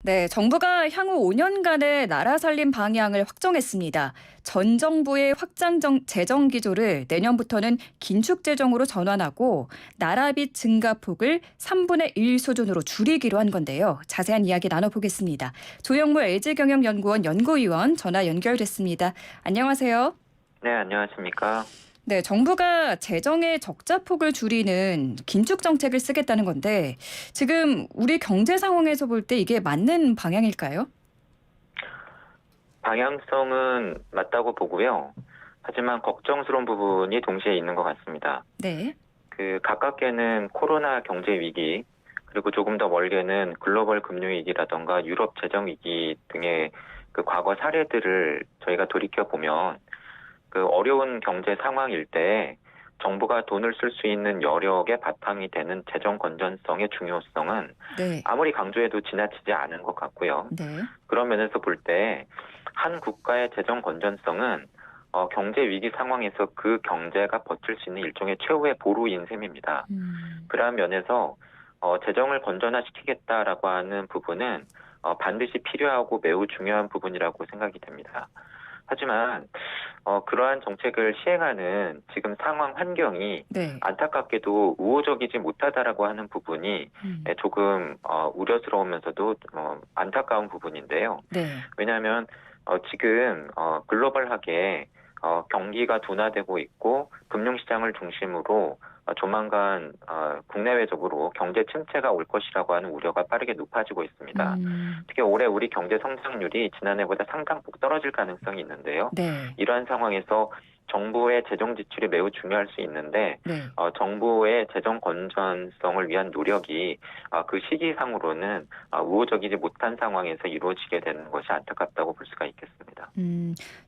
네, 정부가 향후 5년간의 나라 살림 방향을 확정했습니다. 전 정부의 확장 재정 기조를 내년부터는 긴축 재정으로 전환하고 나라빚 증가폭을 3분의 1 수준으로 줄이기로 한 건데요. 자세한 이야기 나눠보겠습니다. 조영무 LG경영연구원 연구위원 전화 연결됐습니다. 안녕하세요. 네, 안녕하십니까. 네, 정부가 재정의 적자폭을 줄이는 긴축 정책을 쓰겠다는 건데 지금 우리 경제 상황에서 볼 때 이게 맞는 방향일까요? 방향성은 맞다고 보고요. 하지만 걱정스러운 부분이 동시에 있는 것 같습니다. 네. 가깝게는 코로나 경제 위기, 그리고 조금 더 멀게는 글로벌 금융 위기라던가 유럽 재정 위기 등의 과거 사례들을 저희가 돌이켜 보면 어려운 경제 상황일 때 정부가 돈을 쓸 수 있는 여력의 바탕이 되는 재정 건전성의 중요성은 네. 아무리 강조해도 지나치지 않은 것 같고요. 네. 그런 면에서 볼 때 한 국가의 재정 건전성은 경제 위기 상황에서 그 경제가 버틸 수 있는 일종의 최후의 보루인 셈입니다. 그러한 면에서 재정을 건전화시키겠다라고 하는 부분은 반드시 필요하고 매우 중요한 부분이라고 생각이 됩니다. 하지만 그러한 정책을 시행하는 지금 상황 환경이 네. 안타깝게도 우호적이지 못하다라고 하는 부분이 조금 우려스러우면서도 안타까운 부분인데요. 네. 왜냐하면 지금 글로벌하게 경기가 둔화되고 있고 금융시장을 중심으로 조만간 국내외적으로 경제 침체가 올 것이라고 하는 우려가 빠르게 높아지고 있습니다. 특히 올해 우리 경제 성장률이 지난해보다 상당폭 떨어질 가능성이 있는데요. 네. 이러한 상황에서 정부의 재정 지출이 매우 중요할 수 있는데 네. 정부의 재정 건전성을 위한 노력이 그 시기상으로는 우호적이지 못한 상황에서 이루어지게 되는 것이 안타깝다고 볼 수가 있겠습니다.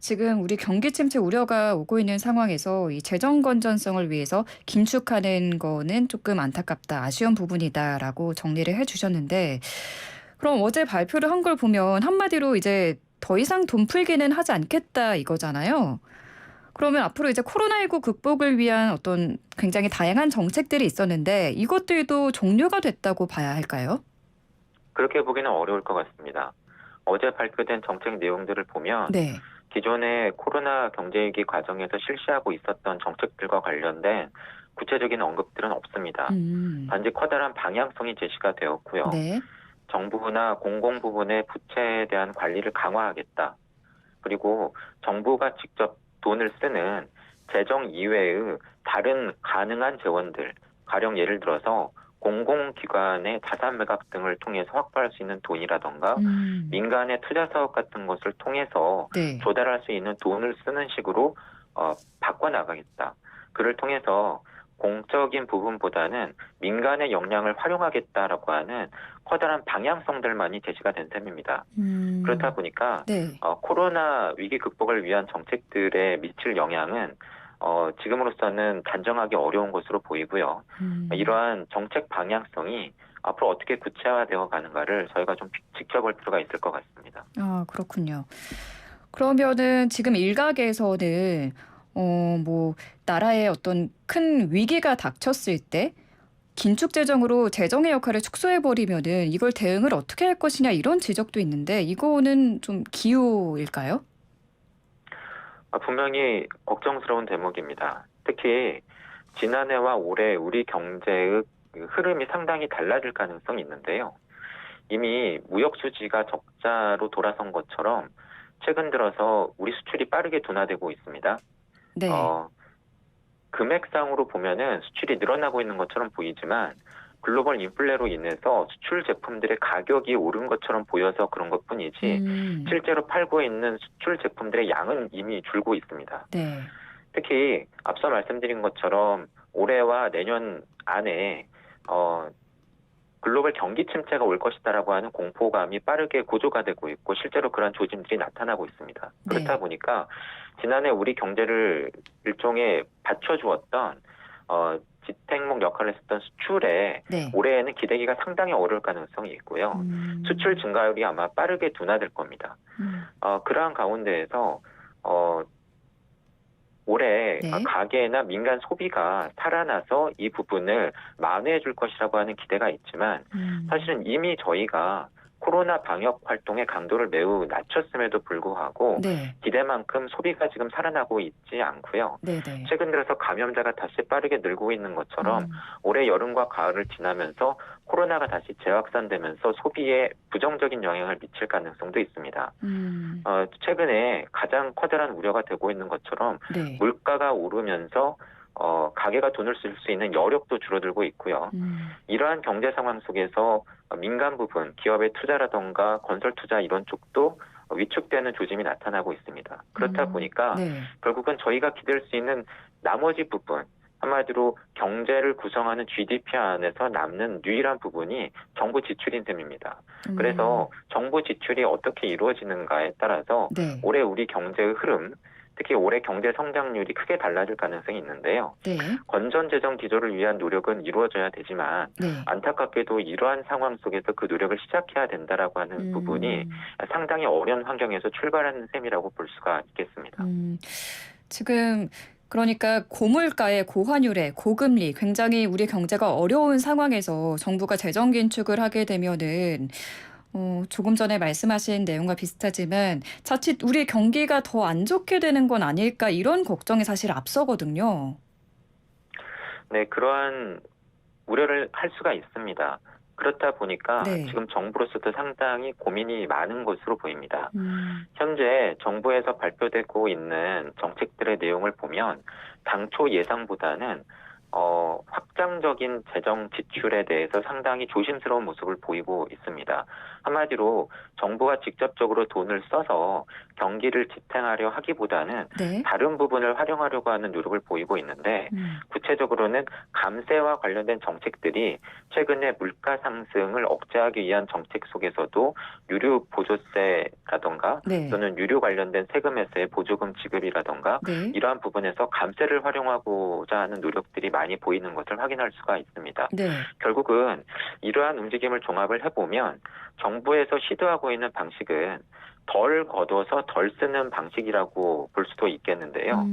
지금 우리 경기 침체 우려가 오고 있는 상황에서 이 재정 건전성을 위해서 긴축하는 거는 조금 안타깝다, 아쉬운 부분이다라고 정리를 해주셨는데 그럼 어제 발표를 한 걸 보면 한마디로 이제 더 이상 돈 풀기는 하지 않겠다 이거잖아요. 그러면 앞으로 이제 코로나19 극복을 위한 어떤 굉장히 다양한 정책들이 있었는데 이것들도 종료가 됐다고 봐야 할까요? 그렇게 보기는 어려울 것 같습니다. 어제 발표된 정책 내용들을 보면 네. 기존의 코로나 경제위기 과정에서 실시하고 있었던 정책들과 관련된 구체적인 언급들은 없습니다. 단지 커다란 방향성이 제시가 되었고요. 네. 정부나 공공 부문의 부채에 대한 관리를 강화하겠다. 그리고 정부가 직접 돈을 쓰는 재정 이외의 다른 가능한 재원들, 가령 예를 들어서 공공기관의 자산 매각 등을 통해서 확보할 수 있는 돈이라던가 민간의 투자 사업 같은 것을 통해서 네. 조달할 수 있는 돈을 쓰는 식으로 바꿔나가겠다. 그를 통해서 공적인 부분보다는 민간의 역량을 활용하겠다라고 하는 커다란 방향성들만이 제시가 된 셈입니다. 그렇다 보니까 네. 코로나 위기 극복을 위한 정책들에 미칠 영향은 지금으로서는 단정하기 어려운 것으로 보이고요. 이러한 정책 방향성이 앞으로 어떻게 구체화되어 가는가를 저희가 좀 지켜볼 필요가 있을 것 같습니다. 아, 그렇군요. 그러면은 지금 일각에서는 뭐 나라의 어떤 큰 위기가 닥쳤을 때 긴축 재정으로 재정의 역할을 축소해 버리면은 이걸 대응을 어떻게 할 것이냐 이런 지적도 있는데 이거는 좀 기호일까요? 분명히 걱정스러운 대목입니다. 특히 지난해와 올해 우리 경제의 흐름이 상당히 달라질 가능성이 있는데요. 이미 무역 수지가 적자로 돌아선 것처럼 최근 들어서 우리 수출이 빠르게 둔화되고 있습니다. 네. 금액상으로 보면은 수출이 늘어나고 있는 것처럼 보이지만 글로벌 인플레로 인해서 수출 제품들의 가격이 오른 것처럼 보여서 그런 것뿐이지 실제로 팔고 있는 수출 제품들의 양은 이미 줄고 있습니다. 네. 특히 앞서 말씀드린 것처럼 올해와 내년 안에 글로벌 경기 침체가 올 것이다라고 하는 공포감이 빠르게 고조가 되고 있고 실제로 그런 조짐들이 나타나고 있습니다. 그렇다 네. 보니까 지난해 우리 경제를 일종의 받쳐주었던 지탱목 역할을 했었던 수출에 네. 올해에는 기대기가 상당히 어려울 가능성이 있고요. 수출 증가율이 아마 빠르게 둔화될 겁니다. 그러한 가운데에서 올해 네. 가계나 민간 소비가 살아나서 이 부분을 만회해 줄 것이라고 하는 기대가 있지만 사실은 이미 저희가 코로나 방역 활동의 강도를 매우 낮췄음에도 불구하고 네. 기대만큼 소비가 지금 살아나고 있지 않고요. 네네. 최근 들어서 감염자가 다시 빠르게 늘고 있는 것처럼 음. 올해 여름과 가을을 지나면서 코로나가 다시 재확산되면서 소비에 부정적인 영향을 미칠 가능성도 있습니다. 음. 최근에 가장 커다란 우려가 되고 있는 것처럼 네. 물가가 오르면서 가게가 돈을 쓸 수 있는 여력도 줄어들고 있고요. 이러한 경제 상황 속에서 민간 부분, 기업의 투자라던가 건설 투자 이런 쪽도 위축되는 조짐이 나타나고 있습니다. 그렇다 보니까 네. 결국은 저희가 기댈 수 있는 나머지 부분, 한마디로 경제를 구성하는 GDP 안에서 남는 유일한 부분이 정부 지출인 셈입니다. 그래서 정부 지출이 어떻게 이루어지는가에 따라서 네. 올해 우리 경제의 흐름, 특히 올해 경제 성장률이 크게 달라질 가능성이 있는데요. 네. 건전 재정 기조를 위한 노력은 이루어져야 되지만 네. 안타깝게도 이러한 상황 속에서 그 노력을 시작해야 된다라고 하는 부분이 상당히 어려운 환경에서 출발하는 셈이라고 볼 수가 있겠습니다. 지금 그러니까 고물가에 고환율에 고금리 굉장히 우리 경제가 어려운 상황에서 정부가 재정 긴축을 하게 되면은 조금 전에 말씀하신 내용과 비슷하지만 자칫 우리 경기가 더 안 좋게 되는 건 아닐까 이런 걱정이 사실 앞서거든요. 네, 그러한 우려를 할 수가 있습니다. 그렇다 보니까 네. 지금 정부로서도 상당히 고민이 많은 것으로 보입니다. 음. 현재 정부에서 발표되고 있는 정책들의 내용을 보면 당초 예상보다는 확장적인 재정 지출에 대해서 상당히 조심스러운 모습을 보이고 있습니다. 한마디로 정부가 직접적으로 돈을 써서 경기를 지탱하려 하기보다는 네. 다른 부분을 활용하려고 하는 노력을 보이고 있는데 구체적으로는 감세와 관련된 정책들이 최근에 물가 상승을 억제하기 위한 정책 속에서도 유류 보조세라던가 네. 또는 유류 관련된 세금에서의 보조금 지급이라던가 네. 이러한 부분에서 감세를 활용하고자 하는 노력들이 많이 보이는 것을 확인할 수가 있습니다. 네. 결국은 이러한 움직임을 종합을 해보면 정부에서 시도하고 있는 방식은 덜 걷어서 덜 쓰는 방식이라고 볼 수도 있겠는데요.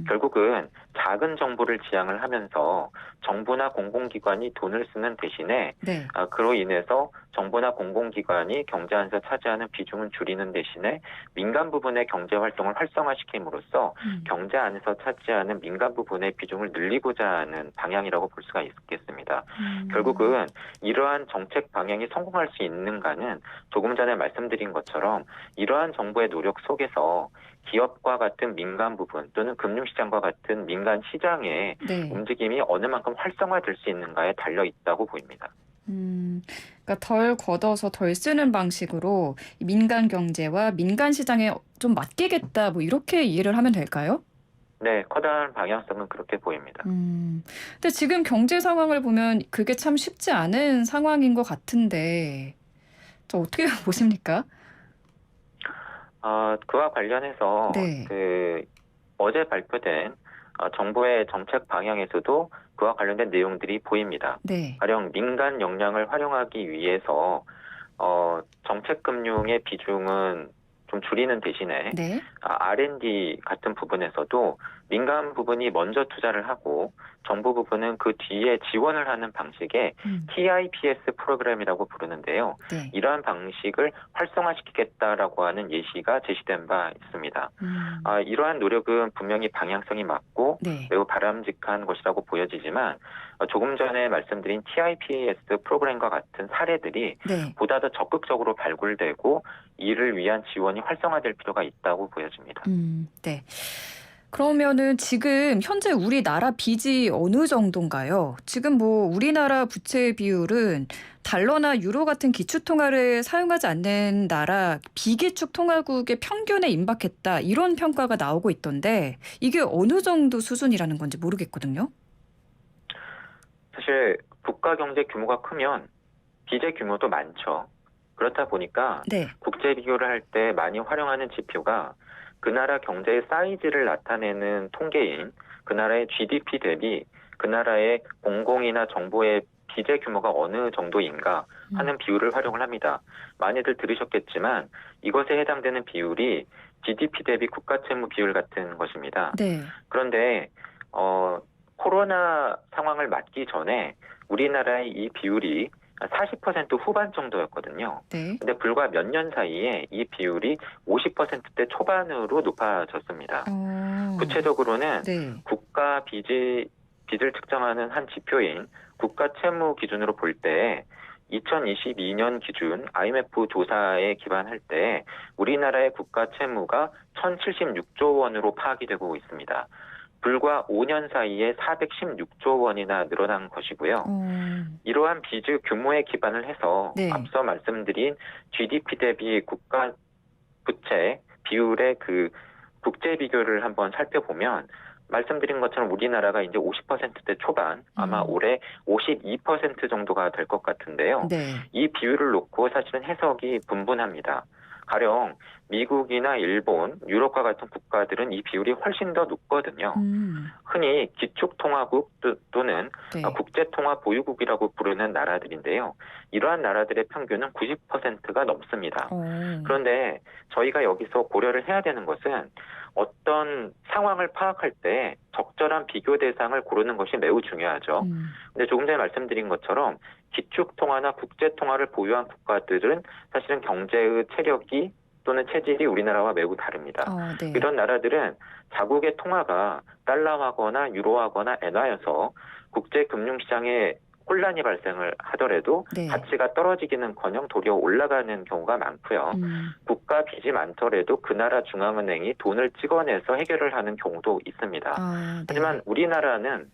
결국은 작은 정부를 지향을 하면서 정부나 공공기관이 돈을 쓰는 대신에 네. 그로 인해서 정부나 공공기관이 경제 안에서 차지하는 비중은 줄이는 대신에 민간 부분의 경제 활동을 활성화시킴으로써 경제 안에서 차지하는 민간 부분의 비중을 늘리고자 하는 방향이라고 볼 수가 있겠습니다. 결국은 이러한 정책 방향이 성공할 수 있는가는 조금 전에 말씀드린 것처럼 이러한 정부의 노력 속에서 기업과 같은 민간 부분 또는 금융시장과 같은 민간 시장의 네. 움직임이 어느 만큼 활성화될 수 있는가에 달려 있다고 보입니다. 그러니까 덜 걷어서 덜 쓰는 방식으로 민간 경제와 민간 시장에 좀 맡기겠다 뭐 이렇게 이해를 하면 될까요? 네, 커다란 방향성은 그렇게 보입니다. 근데 지금 경제 상황을 보면 그게 참 쉽지 않은 상황인 것 같은데 저 어떻게 보십니까? 그와 관련해서 네. 어제 발표된 정부의 정책 방향에서도 그와 관련된 내용들이 보입니다. 네. 가령 민간 역량을 활용하기 위해서 정책 금융의 비중은 좀 줄이는 대신에 네. R&D 같은 부분에서도 민간 부분이 먼저 투자를 하고 정부 부분은 그 뒤에 지원을 하는 방식의 TIPS 프로그램이라고 부르는데요. 네. 이러한 방식을 활성화시키겠다라고 하는 예시가 제시된 바 있습니다. 이러한 노력은 분명히 방향성이 맞고 네. 매우 바람직한 것이라고 보여지지만 조금 전에 말씀드린 TIPS 프로그램과 같은 사례들이 네. 보다 더 적극적으로 발굴되고 이를 위한 지원이 활성화될 필요가 있다고 보여집니다. 네. 그러면은 지금 현재 우리나라 빚이 어느 정도인가요? 지금 뭐 우리나라 부채 비율은 달러나 유로 같은 기축통화를 사용하지 않는 나라 비기축 통화국의 평균에 임박했다 이런 평가가 나오고 있던데 이게 어느 정도 수준이라는 건지 모르겠거든요. 사실 국가 경제 규모가 크면 빚의 규모도 많죠. 그렇다 보니까 네. 국제 비교를 할 때 많이 활용하는 지표가 그 나라 경제의 사이즈를 나타내는 통계인 그 나라의 GDP 대비 그 나라의 공공이나 정부의 빚의 규모가 어느 정도인가 하는 비율을 활용을 합니다. 많이들 들으셨겠지만 이것에 해당되는 비율이 GDP 대비 국가채무 비율 같은 것입니다. 네. 그런데 코로나 상황을 맞기 전에 우리나라의 이 비율이 40% 후반 정도였거든요. 네. 근데 불과 몇 년 사이에 이 비율이 50%대 초반으로 높아졌습니다. 구체적으로는 네. 국가 빚을 측정하는 한 지표인 국가 채무 기준으로 볼 때 2022년 기준 IMF 조사에 기반할 때 우리나라의 국가 채무가 1,076조 원으로 파악이 되고 있습니다. 불과 5년 사이에 416조 원이나 늘어난 것이고요. 이러한 빚의 규모에 기반을 해서 네. 앞서 말씀드린 GDP 대비 국가 부채 비율의 그 국제 비교를 한번 살펴보면 말씀드린 것처럼 우리나라가 이제 50%대 초반, 아마 올해 52% 정도가 될 것 같은데요. 네. 이 비율을 놓고 사실은 해석이 분분합니다. 가령 미국이나 일본, 유럽과 같은 국가들은 이 비율이 훨씬 더 높거든요. 흔히 기축통화국 또는 네. 국제통화보유국이라고 부르는 나라들인데요. 이러한 나라들의 평균은 90%가 넘습니다. 그런데 저희가 여기서 고려를 해야 되는 것은 어떤 상황을 파악할 때 적절한 비교 대상을 고르는 것이 매우 중요하죠. 근데 조금 전에 말씀드린 것처럼 기축통화나 국제통화를 보유한 국가들은 사실은 경제의 체력이 또는 체질이 우리나라와 매우 다릅니다. 네. 이런 나라들은 자국의 통화가 달러화거나 유로화거나 엔화여서 국제금융시장에 혼란이 발생을 하더라도 네. 가치가 떨어지기는커녕 도리어 올라가는 경우가 많고요. 국가 빚이 많더라도 그 나라 중앙은행이 돈을 찍어내서 해결을 하는 경우도 있습니다. 네. 하지만 우리나라는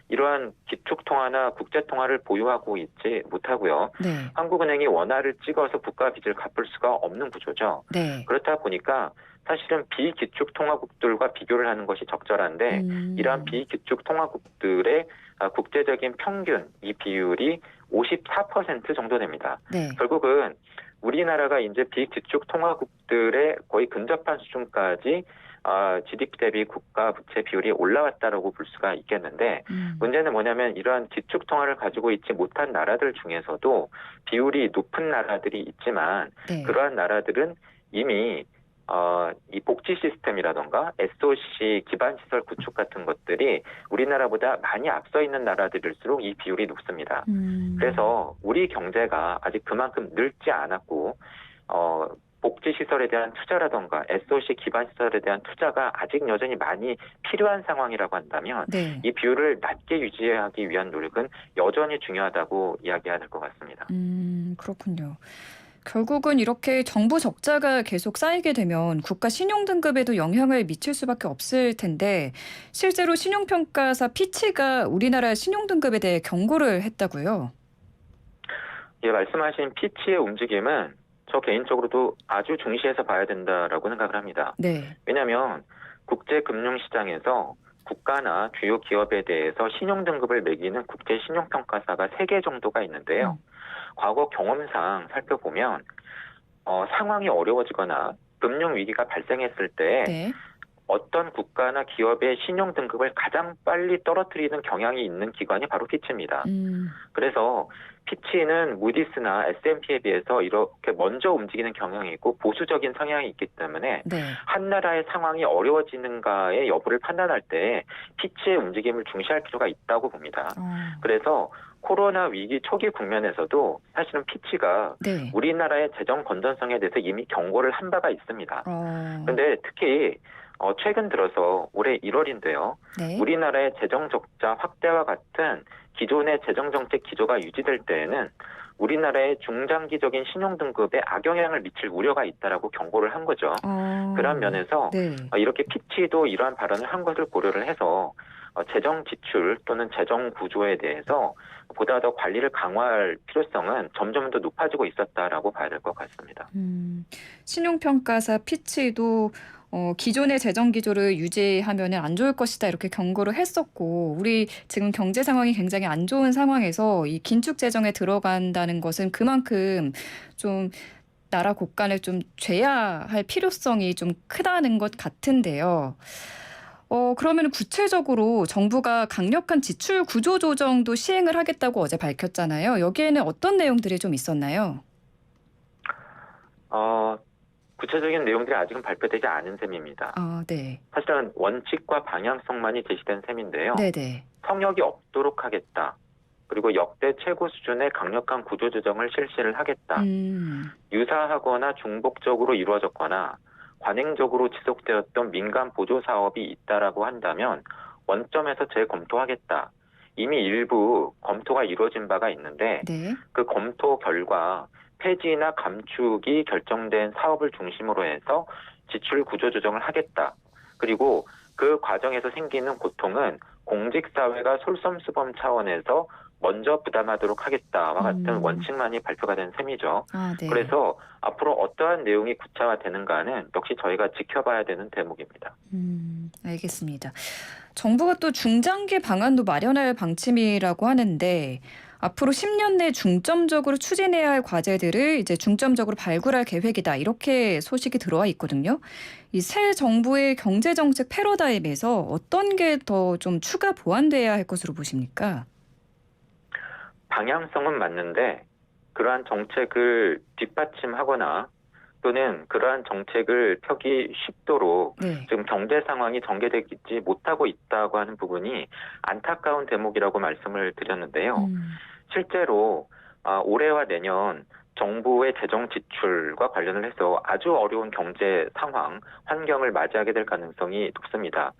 이러한 기축통화나 국제통화를 보유하고 있지 못하고요. 네. 한국은행이 원화를 찍어서 국가 빚을 갚을 수가 없는 구조죠. 네. 그렇다 보니까 사실은 비기축통화국들과 비교를 하는 것이 적절한데 이러한 비기축통화국들의 국제적인 평균 이 비율이 54% 정도 됩니다. 네. 결국은 우리나라가 이제 비기축통화국들의 거의 근접한 수준까지 GDP 대비 국가 부채 비율이 올라왔다라고 볼 수가 있겠는데 문제는 뭐냐면 이러한 기축통화를 가지고 있지 못한 나라들 중에서도 비율이 높은 나라들이 있지만 네. 그러한 나라들은 이미 이 복지 시스템이라던가 SOC 기반 시설 구축 같은 것들이 우리나라보다 많이 앞서 있는 나라들일수록 이 비율이 높습니다. 그래서 우리 경제가 아직 그만큼 늘지 않았고 복지 시설에 대한 투자라던가 SOC 기반 시설에 대한 투자가 아직 여전히 많이 필요한 상황이라고 한다면 네. 이 비율을 낮게 유지하기 위한 노력은 여전히 중요하다고 이야기해야 될 것 같습니다. 그렇군요. 결국은 이렇게 정부 적자가 계속 쌓이게 되면 국가 신용 등급에도 영향을 미칠 수밖에 없을 텐데 실제로 신용평가사 피치가 우리나라 신용 등급에 대해 경고를 했다고요? 예, 말씀하신 피치의 움직임은 저 개인적으로도 아주 중시해서 봐야 된다라고 생각을 합니다. 네. 왜냐하면 국제금융시장에서 국가나 주요 기업에 대해서 신용 등급을 매기는 국제 신용평가사가 3개 정도가 있는데요. 과거 경험상 살펴보면 상황이 어려워지거나 금융 위기가 발생했을 때 네. 어떤 국가나 기업의 신용 등급을 가장 빨리 떨어뜨리는 경향이 있는 기관이 바로 피치입니다. 그래서 피치는 무디스나 S&P에 비해서 이렇게 먼저 움직이는 경향이 있고 보수적인 성향이 있기 때문에 네. 한 나라의 상황이 어려워지는가의 여부를 판단할 때 피치의 움직임을 중시할 필요가 있다고 봅니다. 그래서 코로나 위기 초기 국면에서도 사실은 피치가 네. 우리나라의 재정 건전성에 대해서 이미 경고를 한 바가 있습니다. 그런데 특히 최근 들어서 올해 1월인데요. 네. 우리나라의 재정 적자 확대와 같은 기존의 재정 정책 기조가 유지될 때에는 우리나라의 중장기적인 신용 등급에 악영향을 미칠 우려가 있다라고 경고를 한 거죠. 그런 면에서 네. 이렇게 피치도 이러한 발언을 한 것을 고려를 해서 재정 지출 또는 재정 구조에 대해서 보다 더 관리를 강화할 필요성은 점점 더 높아지고 있었다라고 봐야 될 것 같습니다. 신용평가사 피치도 기존의 재정 기조를 유지하면 안 좋을 것이다 이렇게 경고를 했었고 우리 지금 경제 상황이 굉장히 안 좋은 상황에서 이 긴축 재정에 들어간다는 것은 그만큼 좀 나라 곳간을 좀 죄야 할 필요성이 좀 크다는 것 같은데요. 그러면 구체적으로 정부가 강력한 지출 구조 조정도 시행을 하겠다고 어제 밝혔잖아요. 여기에는 어떤 내용들이 좀 있었나요? 구체적인 내용들이 아직은 발표되지 않은 셈입니다. 네. 사실은 원칙과 방향성만이 제시된 셈인데요. 네네. 성역이 없도록 하겠다. 그리고 역대 최고 수준의 강력한 구조조정을 실시를 하겠다. 유사하거나 중복적으로 이루어졌거나 관행적으로 지속되었던 민간 보조 사업이 있다라고 한다면 원점에서 재검토하겠다. 이미 일부 검토가 이루어진 바가 있는데 네. 그 검토 결과 폐지나 감축이 결정된 사업을 중심으로 해서 지출 구조 조정을 하겠다. 그리고 그 과정에서 생기는 고통은 공직사회가 솔선수범 차원에서 먼저 부담하도록 하겠다와 같은 원칙만이 발표가 된 셈이죠. 네. 그래서 앞으로 어떠한 내용이 구체화되는가는 역시 저희가 지켜봐야 되는 대목입니다. 알겠습니다. 정부가 또 중장기 방안도 마련할 방침이라고 하는데 앞으로 10년 내 중점적으로 추진해야 할 과제들을 이제 중점적으로 발굴할 계획이다. 이렇게 소식이 들어와 있거든요. 이 새 정부의 경제정책 패러다임에서 어떤 게 더 좀 추가 보완돼야 할 것으로 보십니까? 방향성은 맞는데 그러한 정책을 뒷받침하거나 또는 그러한 정책을 펴기 쉽도록 네. 지금 경제 상황이 전개되지 못하고 있다고 하는 부분이 안타까운 대목이라고 말씀을 드렸는데요. 실제로 올해와 내년 정부의 재정 지출과 관련을 해서 아주 어려운 경제 상황, 환경을 맞이하게 될 가능성이 높습니다.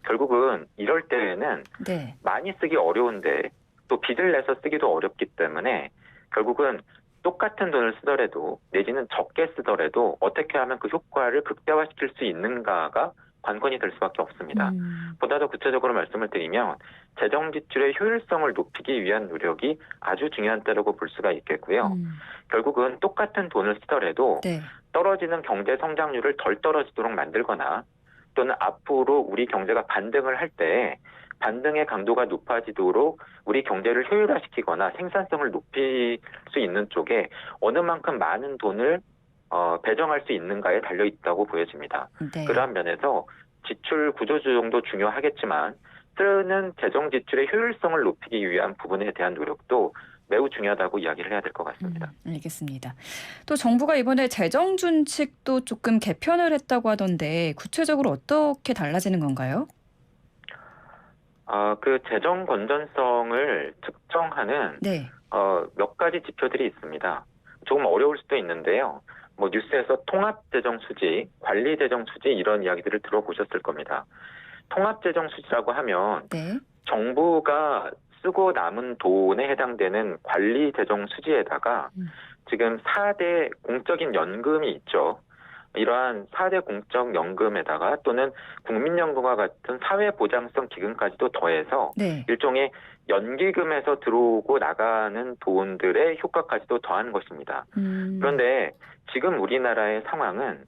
결국은 이럴 때에는 네. 많이 쓰기 어려운데 또 빚을 내서 쓰기도 어렵기 때문에 결국은 똑같은 돈을 쓰더라도 내지는 적게 쓰더라도 어떻게 하면 그 효과를 극대화시킬 수 있는가가 관건이 될 수밖에 없습니다. 보다 더 구체적으로 말씀을 드리면 재정 지출의 효율성을 높이기 위한 노력이 아주 중요한 때라고 볼 수가 있겠고요. 결국은 똑같은 돈을 쓰더라도 네. 떨어지는 경제 성장률을 덜 떨어지도록 만들거나 또는 앞으로 우리 경제가 반등을 할 때 반등의 강도가 높아지도록 우리 경제를 효율화시키거나 생산성을 높일 수 있는 쪽에 어느 만큼 많은 돈을 배정할 수 있는가에 달려 있다고 보여집니다. 네. 그러한 면에서 지출 구조조정도 중요하겠지만 쓰는 재정 지출의 효율성을 높이기 위한 부분에 대한 노력도 매우 중요하다고 이야기를 해야 될 것 같습니다. 알겠습니다. 또 정부가 이번에 재정 준칙도 조금 개편을 했다고 하던데 구체적으로 어떻게 달라지는 건가요? 그 재정 건전성을 측정하는 네. 몇 가지 지표들이 있습니다. 조금 어려울 수도 있는데요. 뭐 뉴스에서 통합재정수지, 관리재정수지 이런 이야기들을 들어보셨을 겁니다. 통합재정수지라고 하면 네. 정부가 쓰고 남은 돈에 해당되는 관리재정수지에다가 지금 4대 공적인 연금이 있죠. 이러한 4대 공적연금에다가 또는 국민연금과 같은 사회보장성 기금까지도 더해서 네. 일종의 연기금에서 들어오고 나가는 돈들의 효과까지도 더한 것입니다. 그런데 지금 우리나라의 상황은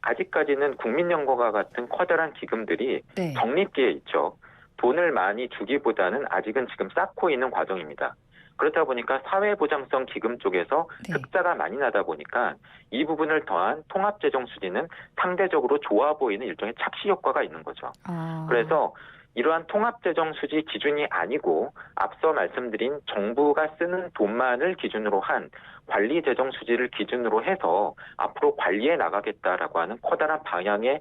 아직까지는 국민연금과 같은 커다란 기금들이 네. 적립기에 있죠. 돈을 많이 주기보다는 아직은 지금 쌓고 있는 과정입니다. 그렇다 보니까 사회보장성 기금 쪽에서 네. 흑자가 많이 나다 보니까 이 부분을 더한 통합재정수지는 상대적으로 좋아 보이는 일종의 착시 효과가 있는 거죠. 그래서 이러한 통합재정수지 기준이 아니고 앞서 말씀드린 정부가 쓰는 돈만을 기준으로 한 관리재정수지를 기준으로 해서 앞으로 관리해 나가겠다라고 하는 커다란 방향의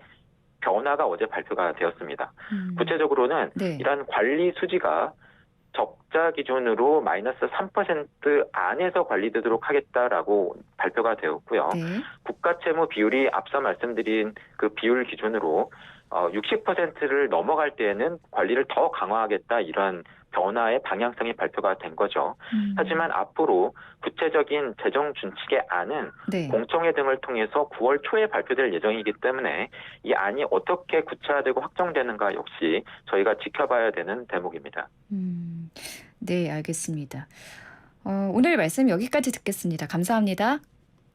변화가 어제 발표가 되었습니다. 구체적으로는 네. 이러한 관리 수지가 적자 기준으로 마이너스 3% 안에서 관리되도록 하겠다라고 발표가 되었고요. 네. 국가 채무 비율이 앞서 말씀드린 그 비율 기준으로 60%를 넘어갈 때에는 관리를 더 강화하겠다 이런 변화의 방향성이 발표가 된 거죠. 하지만 앞으로 구체적인 재정 준칙의 안은 네. 공청회 등을 통해서 9월 초에 발표될 예정이기 때문에 이 안이 어떻게 구체화되고 확정되는가 역시 저희가 지켜봐야 되는 대목입니다. 네, 알겠습니다. 오늘 말씀 여기까지 듣겠습니다. 감사합니다.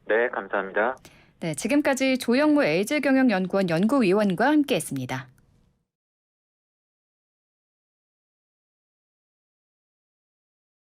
네, 감사합니다. 네, 지금까지 조영무 LG경영연구원 연구위원과 함께했습니다.